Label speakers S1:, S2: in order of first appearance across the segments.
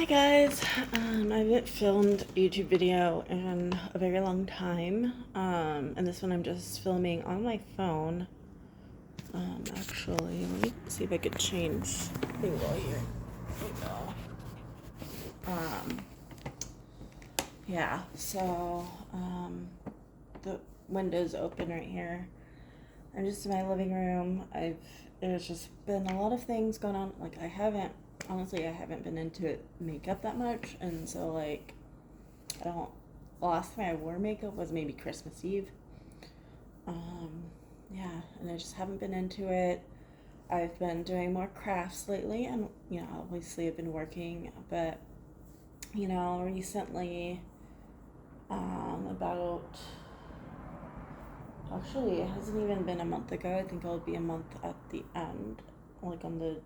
S1: Hi guys, I haven't filmed a YouTube video in a very long time, and this one I'm just filming on my phone. Actually, let me see if I could change the angle here. There we go. Yeah, so, the window's open right here. I'm just in my living room. There's just been a lot of things going on. Like, I haven't been into makeup that much, and so, like, the last time I wore makeup was maybe Christmas Eve. Yeah, and I just haven't been into it. I've been doing more crafts lately, and, obviously I've been working, but, recently, actually, it hasn't even been a month ago. I think it'll be a month at the end, like on the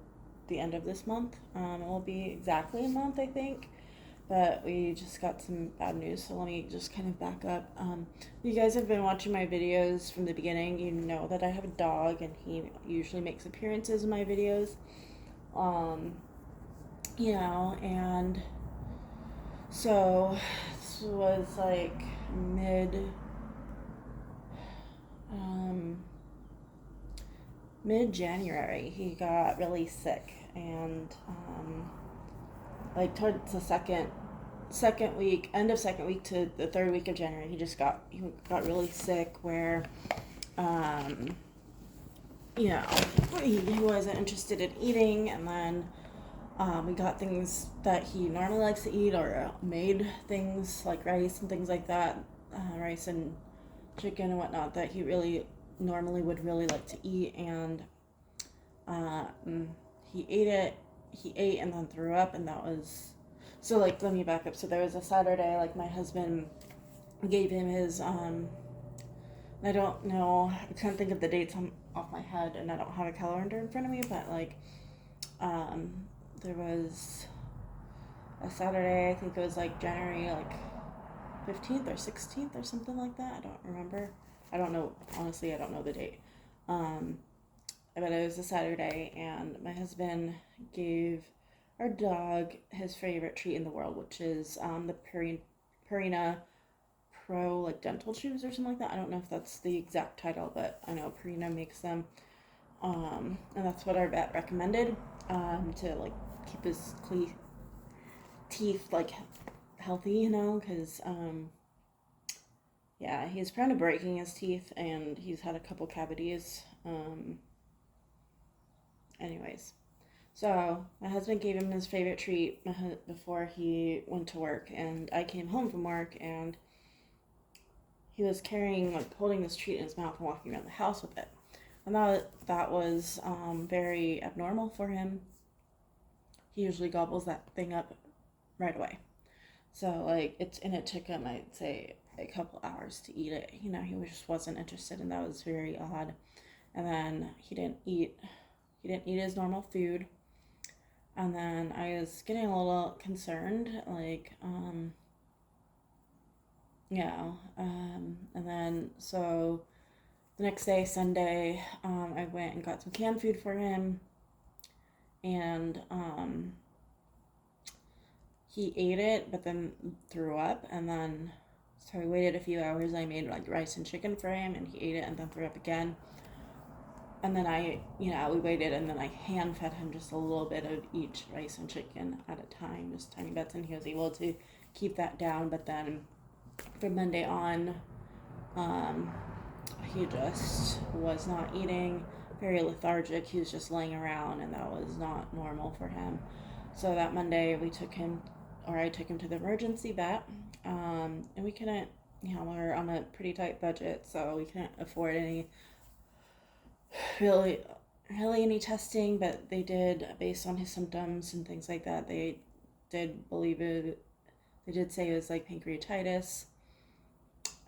S1: end of this month. It will be exactly a month, I think. But we just got some bad news, so let me just kind of back up. You guys have been watching my videos from the beginning. You know that I have a dog, and he usually makes appearances in my videos. And so this was like mid-January. He got really sick, and like towards the second week, end of second week to the third week of January, he got really sick where he wasn't interested in eating, and then we got things that he normally likes to eat, or made things like rice and things like that, rice and chicken and whatnot that he really normally would really like to eat, and he ate and then threw up, and that was, so, like, let me back up. So there was a Saturday, like, my husband gave him his, I don't know, I can't think of the dates off my head, and I don't have a calendar in front of me, but, like, there was a Saturday, I think it was, like, January, like, 15th or 16th or something like that. I don't remember. I don't know. Honestly, I don't know the date. But it was a Saturday, and my husband gave our dog his favorite treat in the world, which is the Purina Pro, like, dental chews or something like that. I don't know if that's the exact title, but I know Purina makes them. And that's what our vet recommended, to, like, keep his teeth, like, healthy, because yeah, he's prone to breaking his teeth, and he's had a couple cavities. Anyways, so my husband gave him his favorite treat before he went to work, and I came home from work, and he was holding this treat in his mouth and walking around the house with it. And that was very abnormal for him. He usually gobbles that thing up right away. So, like, it took him, I'd say, a couple hours to eat it. He just wasn't interested, and that was very odd. And then he didn't eat his normal food. And then I was getting a little concerned, like, and then so the next day, Sunday, I went and got some canned food for him, and he ate it, but then threw up, and then so we waited a few hours. I made, like, rice and chicken for him, and he ate it and then threw up again. And then we waited, and then I hand fed him just a little bit of each rice and chicken at a time, just tiny bits, and he was able to keep that down. But then from Monday on, he just was not eating, very lethargic. He was just laying around, and that was not normal for him. So that Monday I took him to the emergency vet, and we couldn't, we're on a pretty tight budget, so we couldn't afford any really any testing, but they did, based on his symptoms and things like that, they did say it was, like, pancreatitis,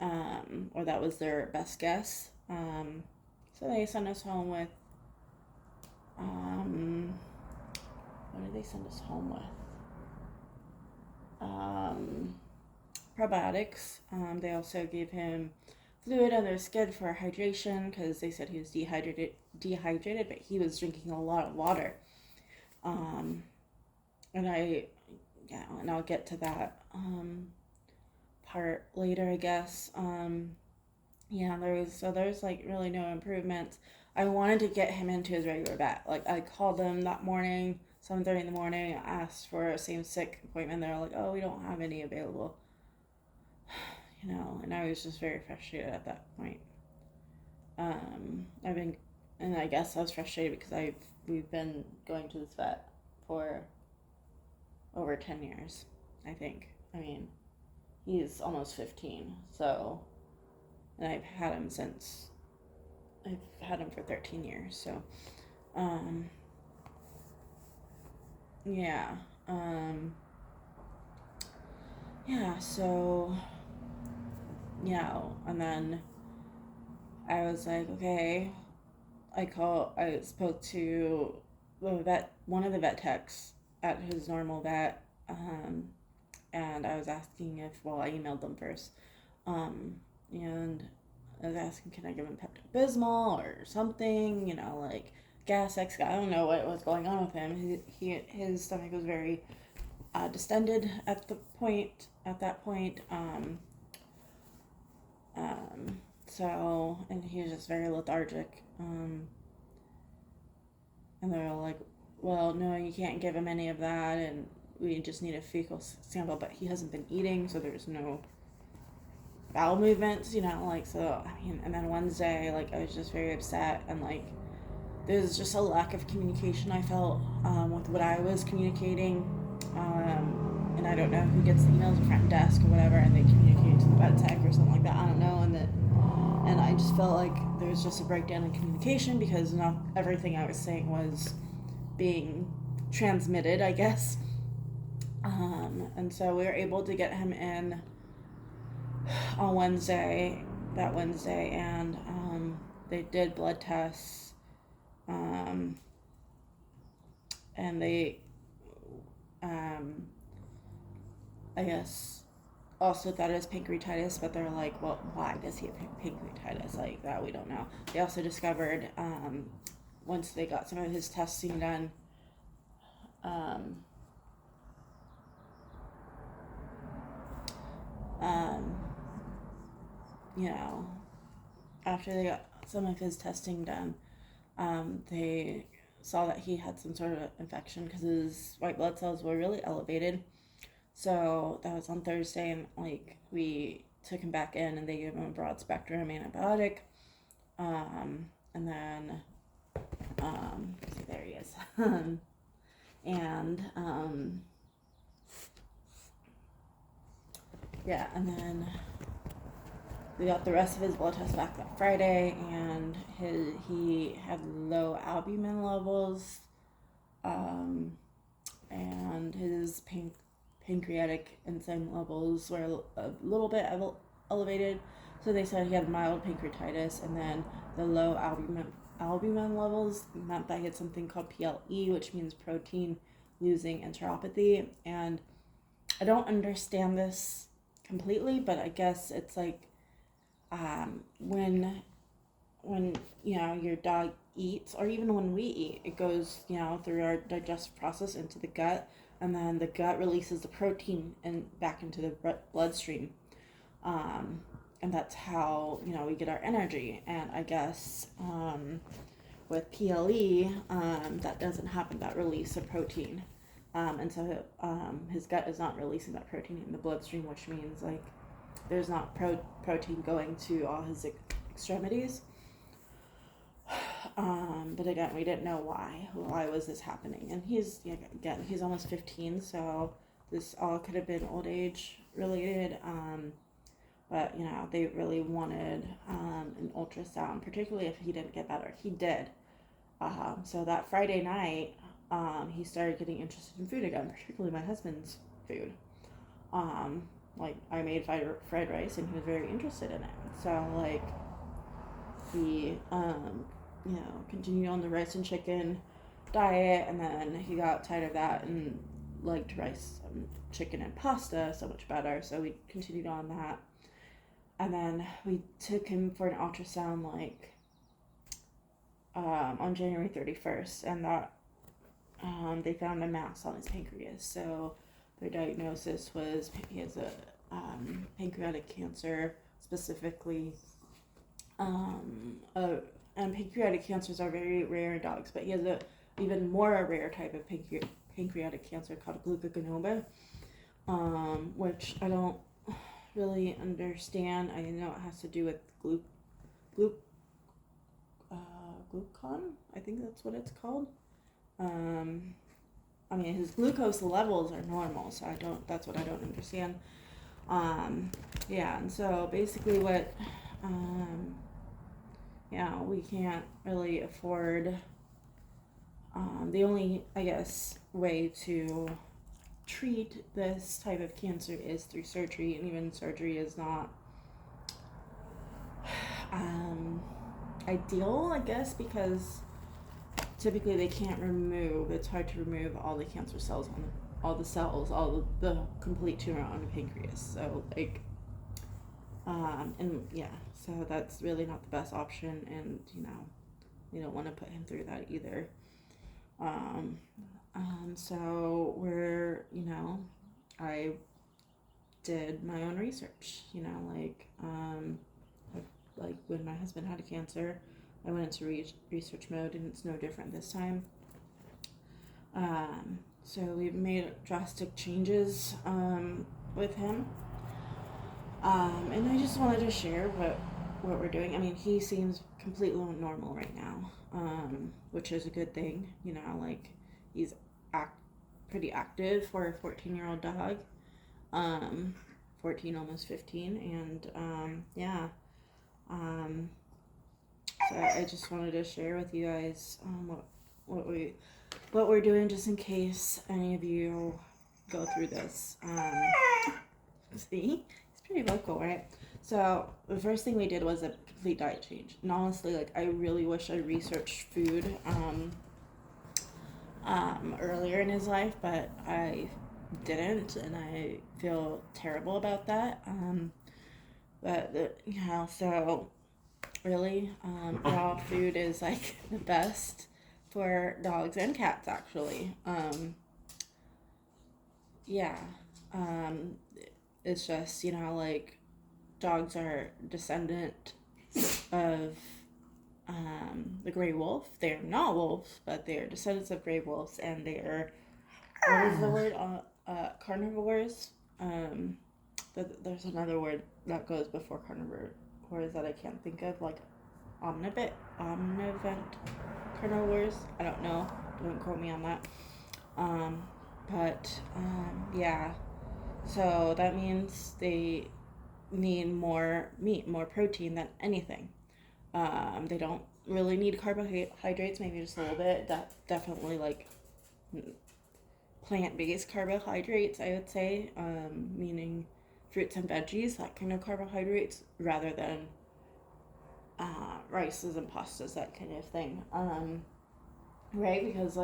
S1: or that was their best guess. So they sent us home with, what did they send us home with? Probiotics. They also gave him fluid under his skin for hydration, because they said he was dehydrated, but he was drinking a lot of water. And I yeah, and I'll get to that part later, I guess. Yeah, there's like really no improvements. I wanted to get him into his regular vet. Like I called them that morning, 7:30 in the morning, asked for a same sick appointment. They're like, "Oh, we don't have any available." And I was just very frustrated at that point. I've been, and I guess I was frustrated because we've been going to this vet for over 10 years, I think. I mean, he's almost 15, so, and I've had him for 13 years, so, um, yeah, yeah, so, and then I was like, okay, I spoke to one of the vet techs at his normal vet, and I was asking I emailed them first, and I was asking, can I give him Pepto-Bismol or something, like gas X. I don't know what was going on with him. His stomach was very distended at that point. So, and he was just very lethargic. And they were like, well, no, you can't give him any of that, and we just need a fecal sample, but he hasn't been eating, so there's no bowel movements, so, I mean, and then Wednesday, like, I was just very upset, and, like, there's just a lack of communication I felt with what I was communicating, and I don't know who gets the emails, the front desk or whatever, and they communicate to the vet tech or something like that, I don't know, and I just felt like there was just a breakdown in communication because not everything I was saying was being transmitted, I guess. And so we were able to get him in on that Wednesday, and they did blood tests, and they, I guess, also thought it was pancreatitis, but they're like, well, why does he have pancreatitis? Like that, we don't know. They also discovered, once they got some of his testing done, after they got some of his testing done, they saw that he had some sort of infection because his white blood cells were really elevated. So that was on Thursday, and like we took him back in, and they gave him a broad spectrum antibiotic, and then see, there he is, and and then we got the rest of his blood tests back that Friday, and he had low albumin levels, and his pancreatic enzyme levels were a little bit elevated. So they said he had mild pancreatitis, and then the low albumin levels meant that he had something called PLE, which means protein losing enteropathy. And I don't understand this completely, but I guess it's like when your dog eats, or even when we eat, it goes through our digestive process into the gut, and then the gut releases the protein and back into the bloodstream, and that's how we get our energy. And I guess with PLE, that doesn't happen, that release of protein, and so his gut is not releasing that protein in the bloodstream, which means like there's not protein going to all his extremities. But again, we didn't know why was this happening, and he's almost 15, so this all could have been old age related, but they really wanted an ultrasound, particularly if he didn't get better. He did, so that Friday night, he started getting interested in food again, particularly my husband's food. Like I made fried rice, and he was very interested in it, so like he continued on the rice and chicken diet, and then he got tired of that and liked rice and chicken and pasta so much better, so we continued on that. And then we took him for an ultrasound on January 31st, and that they found a mass on his pancreas, so their diagnosis was he has a pancreatic cancer, specifically. And pancreatic cancers are very rare in dogs, but he has a even more rare type of pancreatic cancer called glucogonoma, which I don't really understand. I know it has to do with glucon. I think that's what it's called. I mean, his glucose levels are normal, so that's what I don't understand. Yeah, and so basically we can't really afford, the only, I guess, way to treat this type of cancer is through surgery, and even surgery is not ideal, I guess, because typically they can't it's hard to remove all the cancer cells all the complete tumor on the pancreas. So so that's really not the best option, and we don't want to put him through that either. So I did my own research, like when my husband had cancer, I went into research mode, and it's no different this time. So we've made drastic changes with him, and I just wanted to share what we're doing. I mean, he seems completely normal right now, which is a good thing. He's pretty active for a 14-year-old dog, 14, almost 15, and so I just wanted to share with you guys what we're doing, just in case any of you go through this. See, he's pretty vocal, right? So the first thing we did was a complete diet change, and honestly, I really wish I researched food earlier in his life, but I didn't, and I feel terrible about that. So really, raw food is the best for dogs and cats, actually. It's just, dogs are descendant of the gray wolf. They're not wolves, but they are descendants of gray wolves, and they are, what is the word? Carnivores. There's another word that goes before carnivores that I can't think of, omnivore carnivores. I don't know. Don't quote me on that. So that means they need more meat, more protein than anything. They don't really need carbohydrates, maybe just a little bit. That definitely plant-based carbohydrates, I would say, meaning fruits and veggies, that kind of carbohydrates, rather than rices and pastas, that kind of thing. Right? Because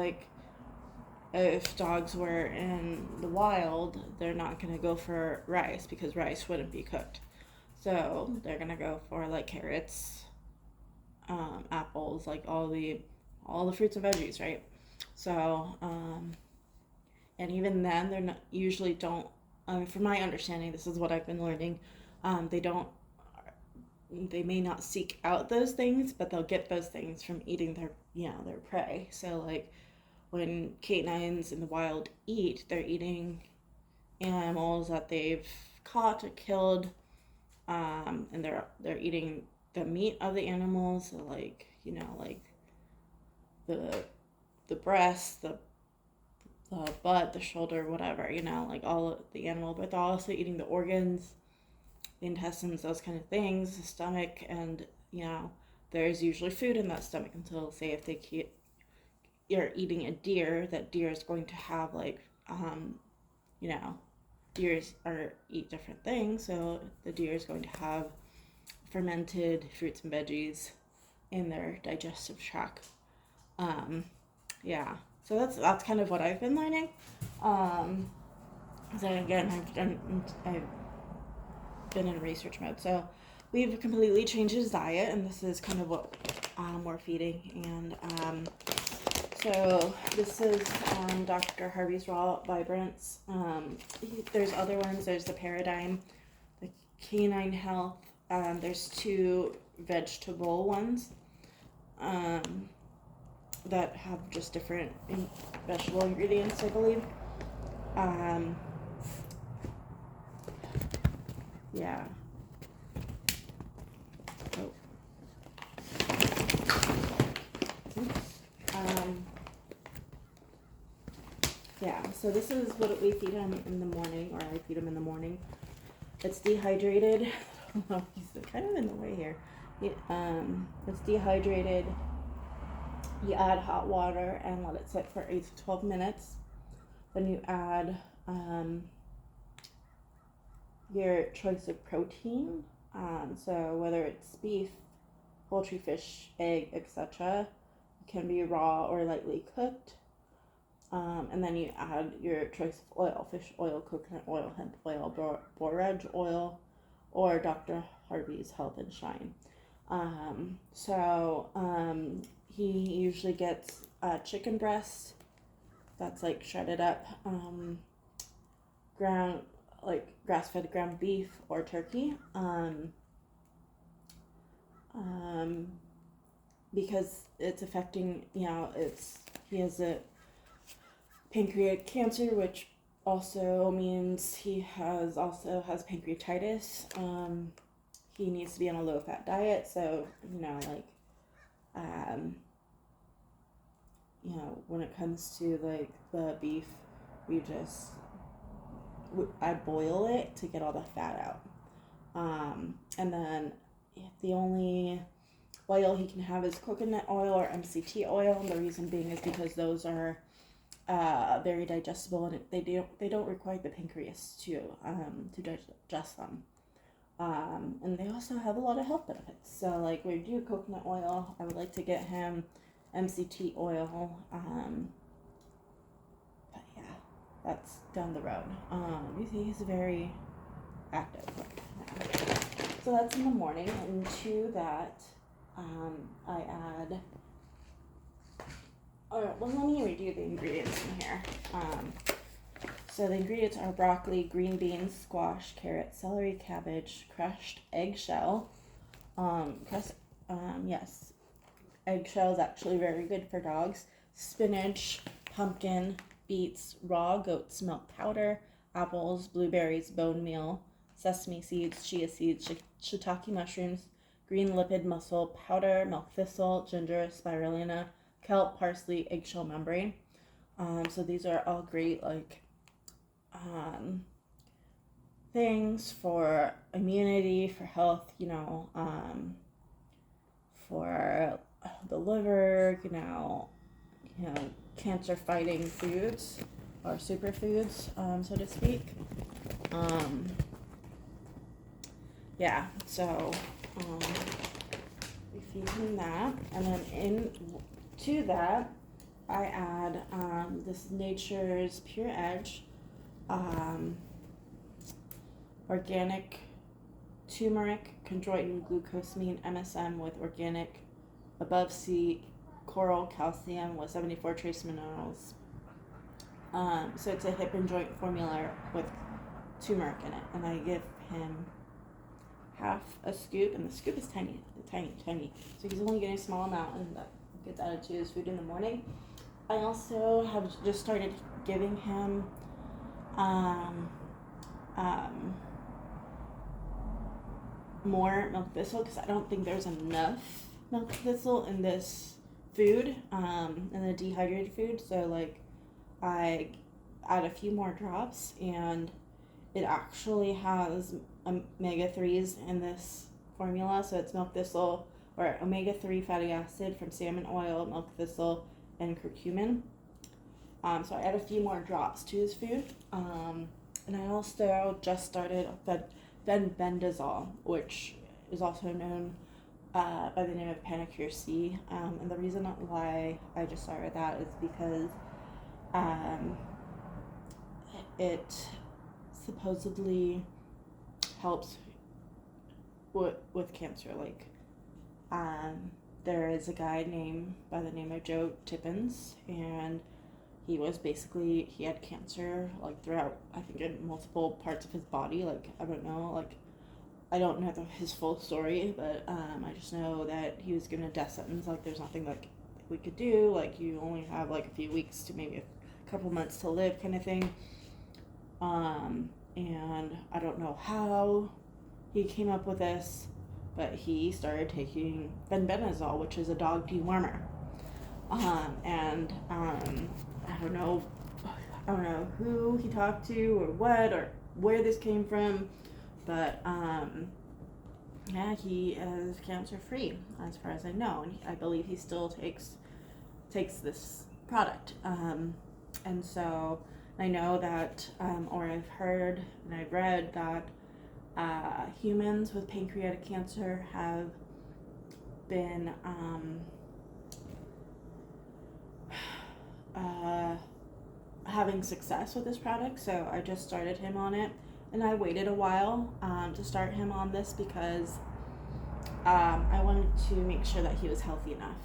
S1: if dogs were in the wild, they're not going to go for rice, because rice wouldn't be cooked. So they're going to go for carrots, apples, all the fruits and veggies, right? So, and even then, they're not, usually don't, from my understanding, this is what I've been learning, they may not seek out those things, but they'll get those things from eating their prey. So when canines in the wild eat, they're eating animals that they've caught or killed, and they're eating the meat of the animals, so the breast, the butt, the shoulder, whatever, all of the animal, but they're also eating the organs, the intestines, those kind of things, the stomach, and there's usually food in that stomach until, say, if you're eating a deer, that deer is going to have deers eat different things, so the deer is going to have fermented fruits and veggies in their digestive tract. So that's kind of what I've been learning. So again, I've been in research mode. So we've completely changed his diet, and this is kind of what we're feeding. And So this is Dr. Harvey's Raw Vibrance. There's other ones. There's the Paradigm, the Canine Health. There's 2 vegetable ones that have just different vegetable ingredients, I believe. Yeah. Oh. Oops. Yeah, so this is what we feed him in the morning, or I feed him in the morning. It's dehydrated. He's kind of in the way here. It's dehydrated. You add hot water and let it sit for 8 to 12 minutes. Then you add your choice of protein. So whether it's beef, poultry, fish, egg, etc. It can be raw or lightly cooked. And then you add your choice of oil: fish oil, coconut oil, hemp oil, borage oil, or Dr. Harvey's Health and Shine. He usually gets chicken breast that's like shredded up, ground, like grass-fed ground beef or turkey, because it's affecting, he has a pancreatic cancer, which also means he also has pancreatitis. He needs to be on a low-fat diet, so when it comes to like the beef, I boil it to get all the fat out, and then the only oil he can have is coconut oil or MCT oil. And the reason being is because those are very digestible, and they don't require the pancreas to digest them. And they also have a lot of health benefits. So like we do coconut oil, I would like to get him MCT oil. But yeah, that's down the road. He's very active right now. So that's in the morning, and to that, I add. Alright, well, let me redo the ingredients in here. So the ingredients are broccoli, green beans, squash, carrot, celery, cabbage, crushed eggshell. Yes, eggshell is actually very good for dogs. Spinach, pumpkin, beets, raw goat's milk powder, apples, blueberries, bone meal, sesame seeds, chia seeds, shiitake mushrooms, green lipid mussel powder, milk thistle, ginger, spirulina, kelp, parsley, eggshell membrane. So these are all great things for immunity, for health, for the liver, cancer fighting foods or superfoods, so to speak. So we feed him that, and then into that I add this Nature's Pure Edge organic turmeric, chondroitin, glucosamine, MSM with organic above sea coral calcium with 74 trace minerals. So it's a hip and joint formula with turmeric in it, and I give him half a scoop, and the scoop is tiny. So he's only getting a small amount, and that gets added to his food in the morning. I also have just started giving him more milk thistle, because I don't think there's enough milk thistle in this food, in the dehydrated food. So like I add a few more drops, and it actually has omega-3s in this formula. So it's milk thistle, or omega-3 fatty acid from salmon oil, milk thistle, and curcumin. So I add a few more drops to his food. And I also just started bendazole, which is also known by the name of Panacure C. And the reason why I just started that is because it supposedly helps with cancer. Like there is a guy by the name of Joe Tippins, and he had cancer, like, throughout, I think, in multiple parts of his body. Like, I don't know his full story, but I just know that he was given a death sentence. Like, there's nothing, like, we could do. Like, you only have, like, a few weeks to maybe a couple months to live, kind of thing. And I don't know how he came up with this, but he started taking fenbendazole, which is a dog dewormer. I don't know who he talked to or what or where this came from, but yeah, he is cancer free as far as I know, and I believe he still takes this product. And so I know that, or I've heard and I've read that humans with pancreatic cancer have been having success with this product. So I just started him on it, and I waited a while to start him on this because I wanted to make sure that he was healthy enough.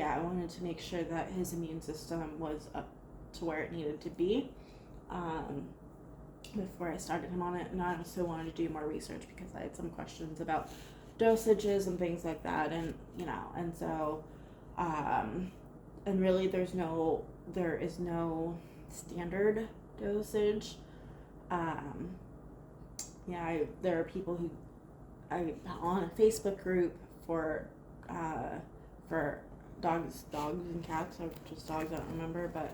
S1: I wanted to make sure that his immune system was up to where it needed to be before I started him on it. And I also wanted to do more research because I had some questions about dosages and things like that, and and so and really there is no standard dosage. There are people who on a Facebook group for dogs and cats, or just dogs, I don't remember, but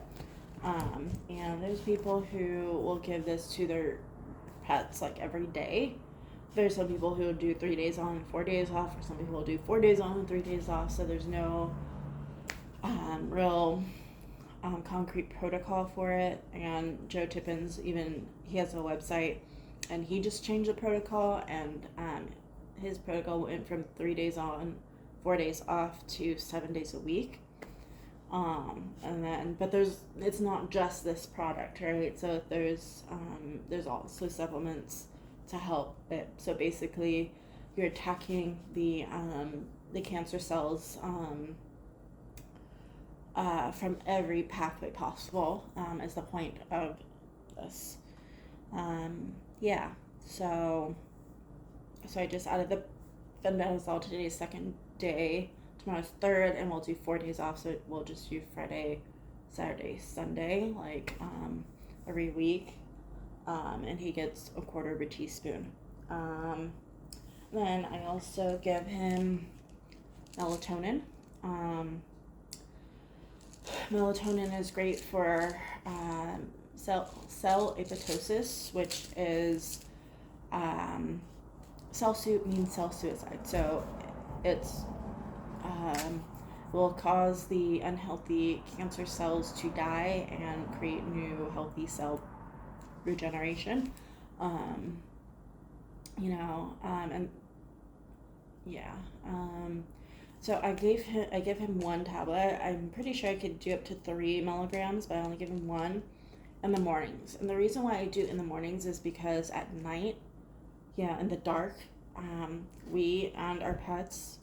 S1: and there's people who will give this to their pets like every day. There's some people who will do 3 days on and 4 days off, or some people will do 4 days on and 3 days off, so there's no real concrete protocol for it. And Joe Tippins, he has a website, and he just changed the protocol, and his protocol went from 3 days on, 4 days off to 7 days a week. But it's not just this product, right? So there's also supplements to help it. So basically, you're attacking the cancer cells from every pathway possible, is the point of this. So I just added the fenbendazole. Today's second day, tomorrow's third, and we'll do 4 days off, so we'll just do Friday, Saturday, Sunday, like every week. And he gets a quarter of a teaspoon. Then I also give him melatonin. Melatonin is great for cell apoptosis, which is means cell suicide. So it's will cause the unhealthy cancer cells to die and create new healthy cell regeneration. So I give him 1 tablet. I'm pretty sure I could do up to 3 milligrams, but I only give him 1 in the mornings. And the reason why I do it in the mornings is because at night, in the dark, we and our pets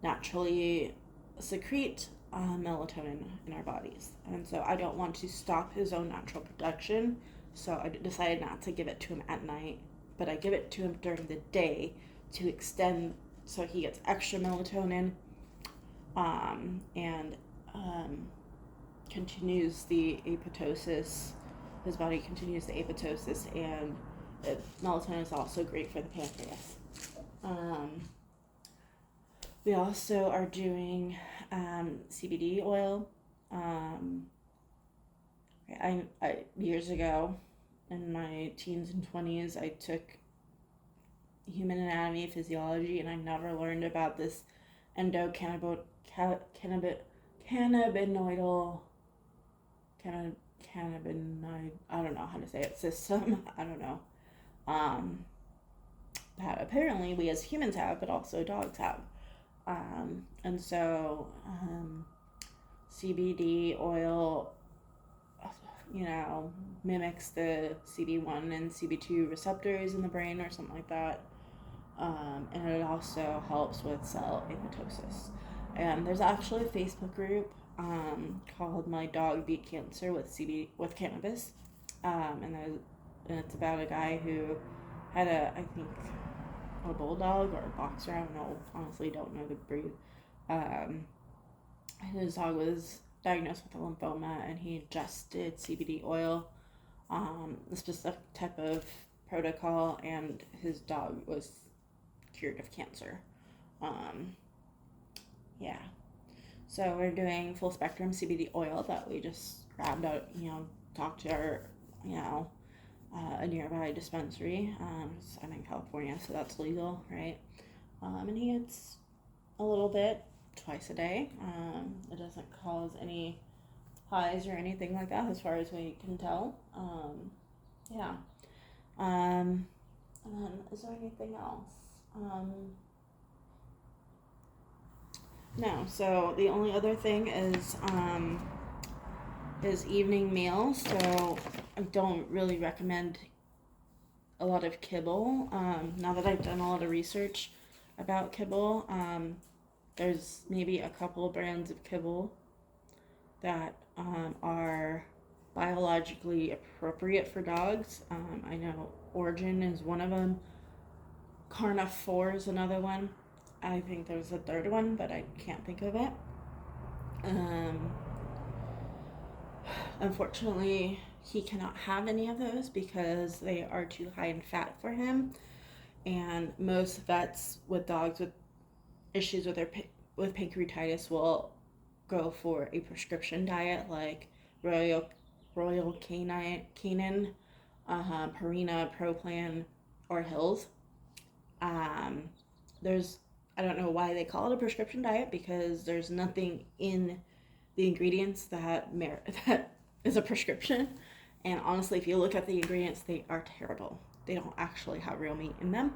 S1: naturally secrete melatonin in our bodies. And so I don't want to stop his own natural production. So I decided not to give it to him at night, but I give it to him during the day to extend, so he gets extra melatonin, and continues the apoptosis. His body continues the apoptosis, and melatonin is also great for the pancreas. We also are doing Cbd oil. I years ago, in my teens and 20s, I took human anatomy, physiology, and I never learned about this cannabinoidal cannabinoid, I don't know how to say it, system. I don't know. That apparently we as humans have, but also dogs have. And so Cbd oil mimics the CB1 and CB2 receptors in the brain or something like that. And it also helps with cell apoptosis. And there's actually a Facebook group called "My Dog Beat Cancer with Cannabis," and it's about a guy who had I think a bulldog or a boxer. I don't know. Honestly, don't know the breed. His dog was diagnosed with a lymphoma, and he ingested CBD oil, a specific type of protocol, and his dog was cured of cancer. Yeah. So we're doing full spectrum CBD oil that we just grabbed out, talked to our, a nearby dispensary. I'm in California, so that's legal, right? And he gets a little bit twice a day. It doesn't cause any highs or anything like that, as far as we can tell. Yeah. And then, is there anything else? No. So the only other thing is evening meals. So I don't really recommend a lot of kibble. Now that I've done a lot of research about kibble, there's maybe a couple brands of kibble that are biologically appropriate for dogs. I know Origin is one of them. Carnivore is another one. I think there's a third one, but I can't think of it. Unfortunately, he cannot have any of those because they are too high in fat for him. And most vets with dogs with issues with with pancreatitis will go for a prescription diet like Royal Canin, Purina, Pro Plan, or Hills. I don't know why they call it a prescription diet, because there's nothing in the ingredients that is a prescription. And honestly, if you look at the ingredients, they are terrible. They don't actually have real meat in them.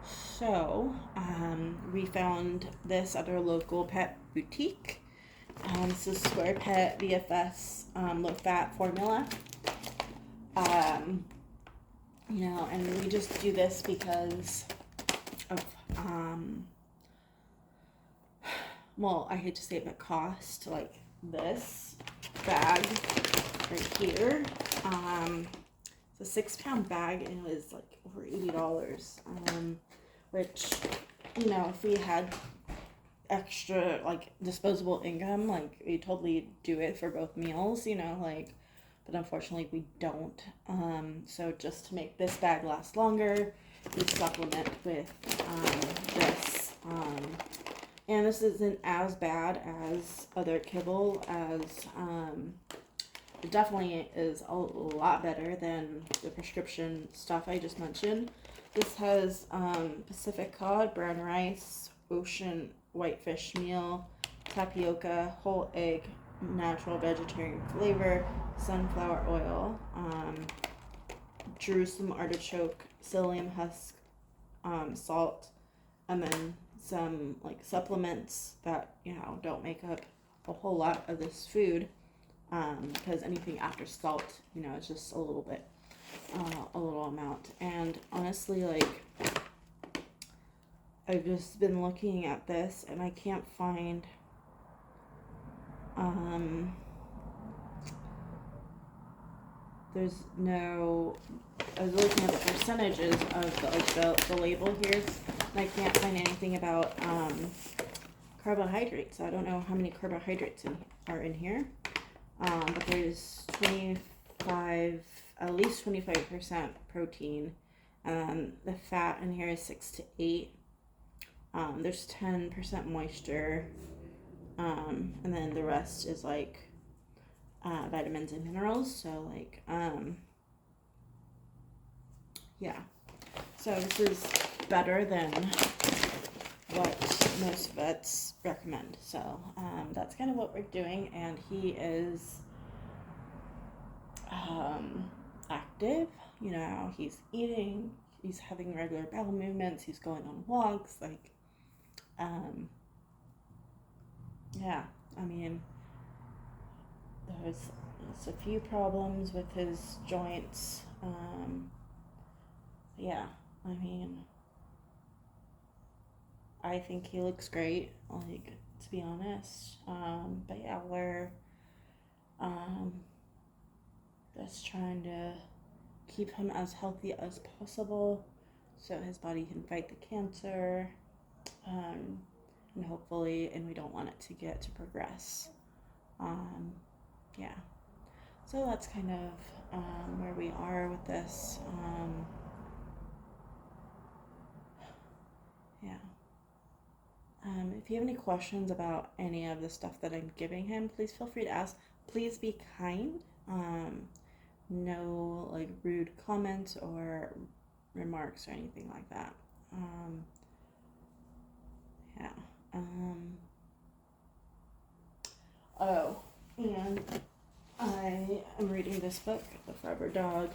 S1: So we found this at our local pet boutique. This is Square Pet VFS low fat formula. And we just do this because of I hate to say it, but cost. Like this bag right here, it's a 6-pound bag, and it was like over $80. Which, if we had extra like disposable income, like we totally do it for both meals, but unfortunately we don't. So just to make this bag last longer, we supplement with this. And this isn't as bad as other kibble, as it definitely is a lot better than the prescription stuff I just mentioned. This has Pacific cod, brown rice, ocean whitefish meal, tapioca, whole egg, natural vegetarian flavor, sunflower oil, Jerusalem artichoke, psyllium husk, salt, and then some like supplements that don't make up a whole lot of this food, because anything after salt, it's just a little bit, a little amount. And honestly, like, I've just been looking at this and I can't find there's no, I was looking at the percentages of the label here, and I can't find anything about carbohydrates. I don't know how many carbohydrates are in here, but there's at least 25% protein. The fat in here is 6 to 8. There's 10% moisture, and then the rest is like vitamins and minerals. So like, yeah. So this is better than what most vets recommend. So that's kind of what we're doing, and he is active. He's eating, he's having regular bowel movements, he's going on walks, like, yeah, I mean, there's It's a few problems with his joints. Yeah, I mean, I think he looks great, like, to be honest. But yeah, we're um, just trying to keep him as healthy as possible so his body can fight the cancer. And hopefully, and we don't want it to get to progress. Yeah. So that's kind of where we are with this. Yeah. If you have any questions about any of the stuff that I'm giving him, please feel free to ask. Please be kind. No like rude comments or remarks or anything like that. Yeah. Oh, and I am reading this book, The Forever Dog.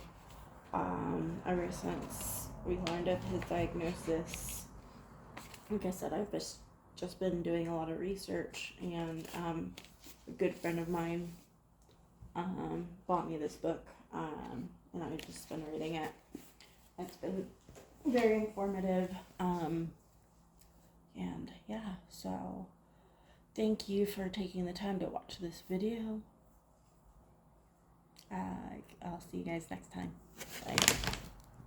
S1: Ever since we learned of his diagnosis, like I said, I've just been doing a lot of research, and a good friend of mine bought me this book, and I've just been reading it. It's been very informative, and yeah, so thank you for taking the time to watch this video. I'll see you guys next time. Bye.